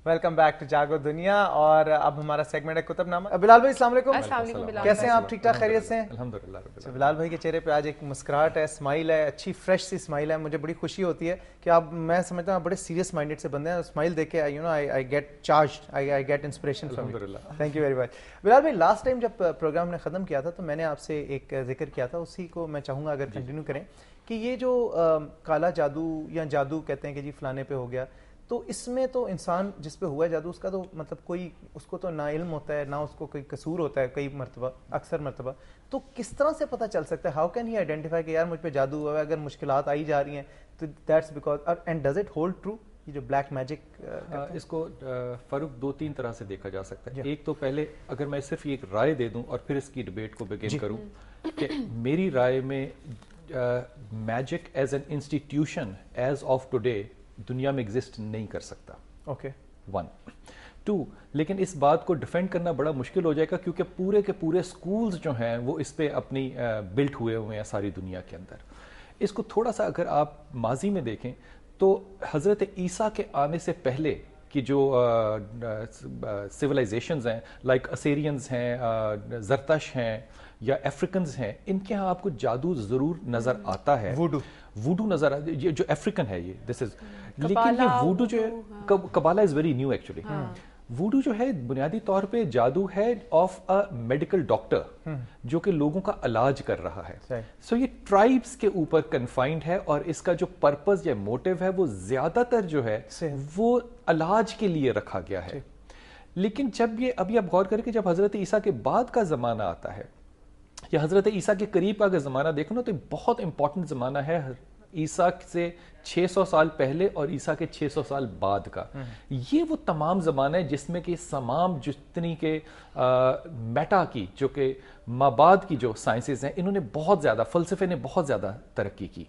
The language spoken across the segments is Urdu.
ویلکم بیک ٹو جاگو دنیا. اور اب ہمارا سیگمنٹ ہے کتب نامہ. بلال بھائی السلام علیکم. السلام علیکم بلال. کیسے ہیں آپ؟ ٹھیک ٹھاک خیریت سے ہیں؟ الحمدللہ. بلال بھائی کے چہرے پہ آج ایک مسکراہٹ ہے, اسمائل ہے, اچھی فریش سی اسمائل ہے. مجھے بڑی خوشی ہوتی ہے کہ آپ, میں سمجھتا ہوں آپ بڑے سیریس مائنڈیڈ سے بندے ہیں. اسمائل دیکھ کے I get charged, I get inspiration from you. Thank you very much. Bilal بھائی لاسٹ ٹائم جب پروگرام نے ختم کیا تھا تو میں نے آپ سے ایک ذکر کیا تھا, اسی کو میں چاہوں گا اگر کنٹینیو کریں کہ یہ جو کالا جادو یا جادو کہتے ہیں کہ جی فلانے پہ ہو گیا, تو اس میں تو انسان جس پہ ہوا ہے جادو اس کا تو مطلب کوئی, اس کو تو نہ علم ہوتا ہے نہ اس کو کوئی قصور ہوتا ہے کئی مرتبہ, اکثر مرتبہ. تو کس طرح سے پتہ چل سکتا ہے, ہاؤ کین ہی آئیڈینٹیفائی کہ یار مجھ پہ جادو ہوا ہے؟ اگر مشکلات آئی جا رہی ہیں تو that's because, and does it hold true یہ جو بلیک میجک؟ اس کو فاروق دو تین طرح سے دیکھا جا سکتا ہے. ایک تو پہلے اگر میں صرف ایک رائے دے دوں اور پھر اس کی ڈبیٹ کو بگن کروں کہ میری رائے میں magic as an institution as of today دنیا میں ایگزسٹ نہیں کر سکتا. اوکے, 1 2 لیکن اس بات کو ڈیفینڈ کرنا بڑا مشکل ہو جائے گا کیونکہ پورے کے پورے سکولز جو ہیں وہ اس پہ اپنی بلٹ ہوئے ہیں ساری دنیا کے اندر. اس کو تھوڑا سا اگر آپ ماضی میں دیکھیں تو حضرت عیسیٰ کے آنے سے پہلے کی جو سویلائزیشنز ہیں لائک اسیرینز ہیں, زرتش ہیں یا افریکنز ہیں, ان کے ہاں آپ کو جادو ضرور نظر آتا ہے. ووڈو نظر آتا ہے, یہ جو افریکن ہے یہ دس از, لیکن یہ ووڈو جو ہے قبالہ از ویری نیو ایکچولی. ووڈو جو ہے بنیادی طور پہ جادو ہے آف اے میڈیکل ڈاکٹر جو کہ لوگوں کا علاج کر رہا ہے. سو یہ ٹرائبس کے اوپر کنفائنڈ ہے اور اس کا جو پرپز یا موٹیو ہے وہ زیادہ تر جو ہے وہ علاج کے لیے رکھا گیا ہے. لیکن جب یہ ابھی آپ غور کریں کہ جب حضرت عیسیٰ کے بعد کا زمانہ آتا ہے یا حضرت عیسیٰ کے قریب کا اگر زمانہ دیکھو نا تو بہت امپورٹنٹ زمانہ ہے عیسیٰ سے 600 سال پہلے اور عیسیٰ کے 600 سال بعد کا. یہ وہ تمام زمانہ ہے جس میں کہ تمام جتنی کہ میٹا کی جو کہ مابعد کی جو سائنسز ہیں انہوں نے بہت زیادہ, فلسفے نے بہت زیادہ ترقی کی.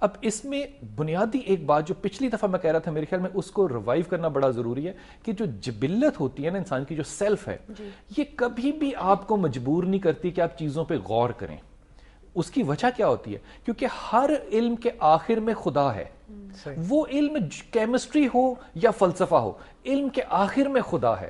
اب اس میں بنیادی ایک بات جو پچھلی دفعہ میں کہہ رہا تھا میرے خیال میں اس کو ریوائیو کرنا بڑا ضروری ہے کہ جو جبلت ہوتی ہے نا انسان کی, جو سیلف ہے, یہ کبھی بھی آپ کو مجبور نہیں کرتی کہ آپ چیزوں پہ غور کریں. اس کی وجہ کیا ہوتی ہے؟ کیونکہ ہر علم کے آخر میں خدا ہے. وہ علم کیمسٹری ہو یا فلسفہ ہو, علم کے آخر میں خدا ہے.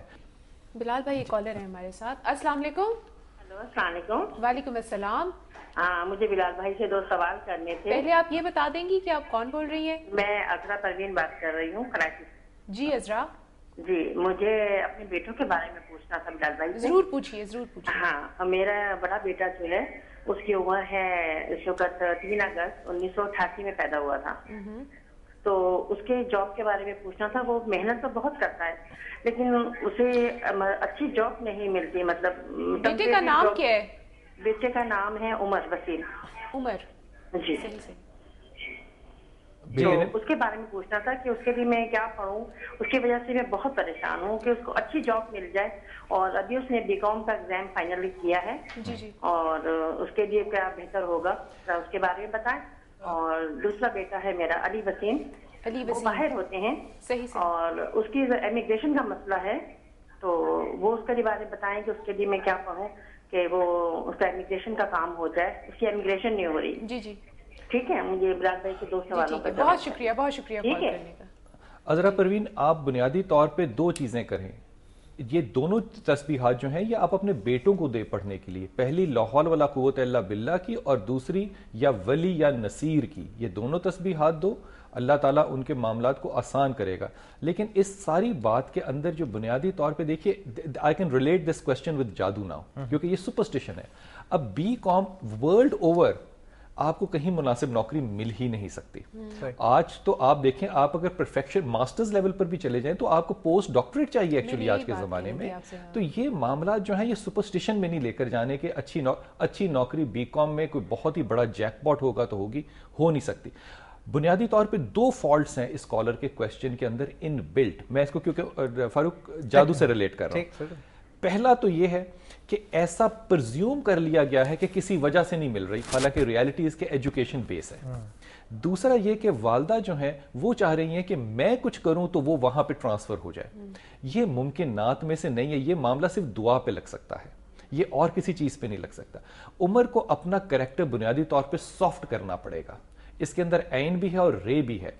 بلال بھائی ایک کالر ہے ہمارے ساتھ. السلام علیکم. ہلو السلام علیکم. وعلیکم السلام. ہاں مجھے بلال بھائی سے 2 سوال کرنے تھے. پہلے آپ یہ بتا دیں گی کہ آپ کون بول رہی ہیں؟ میں عذرا پروین بات کر رہی ہوں کراچی سے. جی عذرا. جی مجھے اپنے بیٹوں کے بارے میں پوچھنا تھا بلال بھائی سے. ضرور پوچھیے, ضرور پوچھیے. ہاں میرا بڑا بیٹا جو ہے اس کی عمر ہے اس وقت 3 اگست 1988 میں پیدا ہوا تھا. تو اس کے جاب کے بارے میں پوچھنا تھا. وہ محنت تو بہت کرتا ہے لیکن اسے اچھی جاب نہیں ملتی. مطلب بیٹے کا نام کیا ہے؟ بیٹے کا نام ہے عمر وسیم. عمر. جی. تو اس کے بارے میں پوچھنا تھا کہ اس کے لیے میں کیا پڑھوں. اس کی وجہ سے میں بہت پریشان ہوں کہ اس کو اچھی جاب مل جائے. اور ابھی اس نے BCom کا ایگزام فائنلی کیا ہے. اور اس کے لیے کیا بہتر ہوگا اس کے بارے میں بتائیں. اور دوسرا بیٹا ہے میرا علی وسیم. وہ باہر ہوتے ہیں اور اس کی امیگریشن کا مسئلہ ہے. تو وہ اس کے بارے میں بتائیں کہ اس کے لیے میں کیا پڑھوں کہ وہ اس کا امیگریشن کا کام ہو جائے. اس کی امیگریشن نہیں ہو رہی. جی جی ٹھیک ہے. مجھے بلال بھائی کے 2 سوالوں کا بہت شکریہ, بہت شکریہ کال کرنے کا. عذرا پروین آپ بنیادی طور پہ 2 چیزیں کریں. یہ دونوں تسبیحات جو ہیں یہ آپ اپنے بیٹوں کو دے پڑھنے کے لیے. پہلی لا حول ولا قوت الا باللہ کی اور دوسری یا ولی یا نصیر کی. یہ دونوں تسبیحات دو, اللہ تعالیٰ ان کے معاملات کو آسان کرے گا. لیکن اس ساری بات کے اندر جو بنیادی طور پہ دیکھیے, I can relate this question with جادو ناؤ کیونکہ یہ سپرسٹیشن ہے. اب BCom ورلڈ اوور آپ کو کہیں مناسب نوکری مل ہی نہیں سکتی. آج تو آپ دیکھیں, آپ اگر پرفیکشن ماسٹرز لیول پر بھی چلے جائیں تو آپ کو پوسٹ ڈاکٹریٹ چاہیے ایکچولی آج کے زمانے میں. تو یہ معاملات جو ہیں یہ سپرسٹیشن میں نہیں لے کر جانے کے اچھی نوکری BCom میں کوئی بہت ہی بڑا جیک پاٹ ہوگا تو ہوگی, ہو نہیں سکتی. بنیادی طور پہ 2 فالٹس ہیں اس کالر کے کوشچن کے اندر ان بلٹ. میں اس کو کیونکہ فاروق جادو سے ریلیٹ کر رہا ہوں. پہلا تو یہ ہے کہ ایسا پرزیوم کر لیا گیا ہے کہ کسی وجہ سے نہیں مل رہی, حالانکہ ریالٹی اس کے ایجوکیشن بیس ہے. دوسرا یہ کہ والدہ جو ہیں وہ چاہ رہی ہیں کہ میں کچھ کروں تو وہ وہاں پہ ٹرانسفر ہو جائے. یہ ممکنات میں سے نہیں ہے. یہ معاملہ صرف دعا پہ لگ سکتا ہے, یہ اور کسی چیز پہ نہیں لگ سکتا. عمر کو اپنا کریکٹر بنیادی طور پہ سافٹ کرنا پڑے گا. اس کے اندر عین بھی ہے اور رے بھی ہے.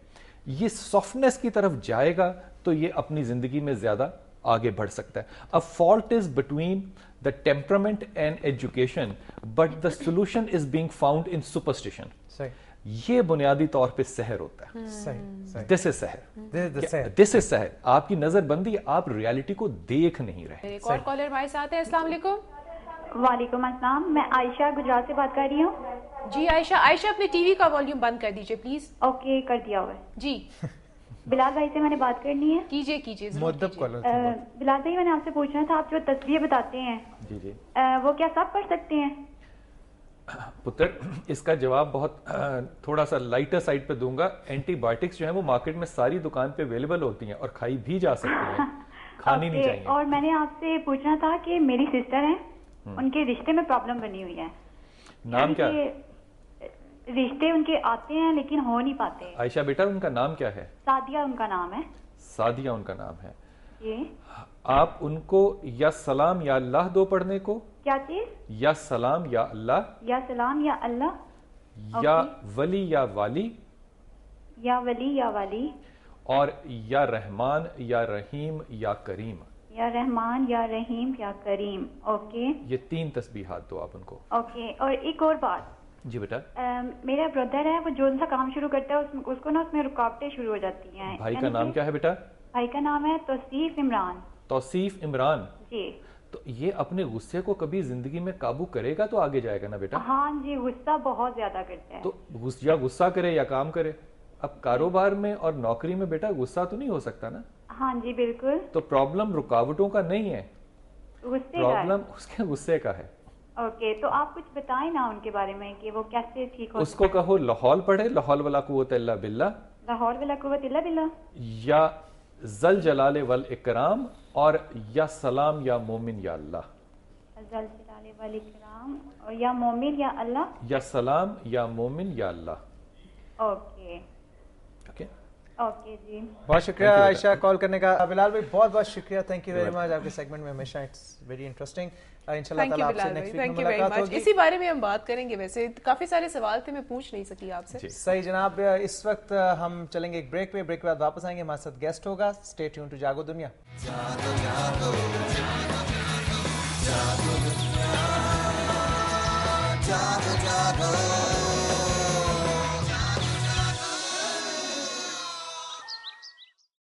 یہ سافٹنس کی طرف جائے گا تو یہ اپنی زندگی میں زیادہ آگے بڑھ سکتا ہے. A fault is between the temperament and education, but the solution is being found in superstition. یہ بنیادی طور پہ سحر ہوتا ہے. This is Sahar. This is سحر. آپ کی نظر بندی, آپ ریالٹی کو دیکھ نہیں رہے. ایک اور کالر ہمارے ساتھ ہے. السلام علیکم. وعلیکم السلام, میں عائشہ گجرات سے بات کر رہی ہوں. جی عائشہ اپنے ٹی وی کا والیوم بند کر دیجئے پلیز. اوکے, کر دیا ہوا ہے. جی بلال بھائی سے میں نے بات کرنی ہے. کیجئے. بلال بھائی, میں نے آپ سے پوچھنا تھا, آپ جو تصویر بتاتے ہیں جی وہ کیا سب پڑھ سکتے ہیں؟ پتر, اس کا جواب بہت تھوڑا سا لائٹر سائڈ پہ دوں گا. اینٹی بایوٹکس جو ہیں وہ مارکیٹ میں ساری دکان پہ اویلیبل ہوتی ہیں اور کھائی بھی جا سکتی ہیں, کھانی نہیں چاہیے. اور میں نے آپ سے پوچھنا تھا کہ میری سسٹر ہیں, ان کے رشتے میں پرابلم بنی ہوئی ہے. نام کیا؟ رشتے ان کے آتے ہیں لیکن ہو نہیں پاتے. عائشہ بیٹا, ان کا نام کیا ہے؟ سعدیہ ان کا نام ہے. سعدیہ ان کا نام ہے. جی. آپ ان کو یا سلام یا اللہ دو پڑھنے کو. کیا چیز؟ یا سلام یا اللہ. یا سلام یا اللہ. یا ولی یا والی. یا ولی یا والی. اور یا رحمان یا رحیم یا کریم. یا رحمان یا رحیم یا کریم. اوکے, یہ 3 تسبیحات دو آپ ان کو. اوکے. اور ایک اور بات. جی بیٹا. میرا بردر ہے, وہ جو سا کام شروع کرتا ہے اس کو نا اس میں رکاوٹیں شروع ہو جاتی ہیں. بھائی کا نام کیا ہے بیٹا؟ بھائی کا نام ہے توصیف عمران. توصیف عمران. جی. تو یہ اپنے غصے کو کبھی زندگی میں قابو کرے گا تو آگے جائے گا نا بیٹا. ہاں جی, غصہ بہت زیادہ کرتا ہے. تو یا غصہ کرے یا کام کرے. اب کاروبار میں اور نوکری میں بیٹا غصہ تو نہیں ہو سکتا نا. ہاں جی بالکل. تو پرابلم رکاوٹوں کا نہیں ہے, پرابلم اس کے غصے کا ہے. اوکے, تو آپ کچھ بتائیں نا ان کے بارے میں کہ وہ کیسے ٹھیک ہو. اس کو کہو لاہور پڑھے, لاہور ولا قوت الا باللہ. لاہور ولا قوت الا باللہ. یا ذل جلال والاکرام, اور یا سلام یا مومن یا اللہ. ذل جلال والاکرام, اور یا مومن یا اللہ. یا سلام یا مومن یا اللہ. اوکے اوکے جی. بہت شکریہ عائشہ کال کرنے کا. بلال بھائی بہت بہت شکریہ, تھینک یو ویری مچ. آپ کے سیگمنٹ میں ہمیشہ اٹس ویری انٹرسٹنگ. انشاءاللہ تعالی آپ سے نیکسٹ ویک میں ملاقات ہوگی. اسی بارے میں ہم بات کریں گے. ویسے کافی سارے سوال تھے, میں پوچھ نہیں سکی آپ سے. صحیح جناب. اس وقت ہم چلیں گے ایک بریک پہ, بریک کے بعد واپس آئیں گے, ہمارے ساتھ گیسٹ ہوگا. اسٹے ٹیون ٹو جاگو دنیا.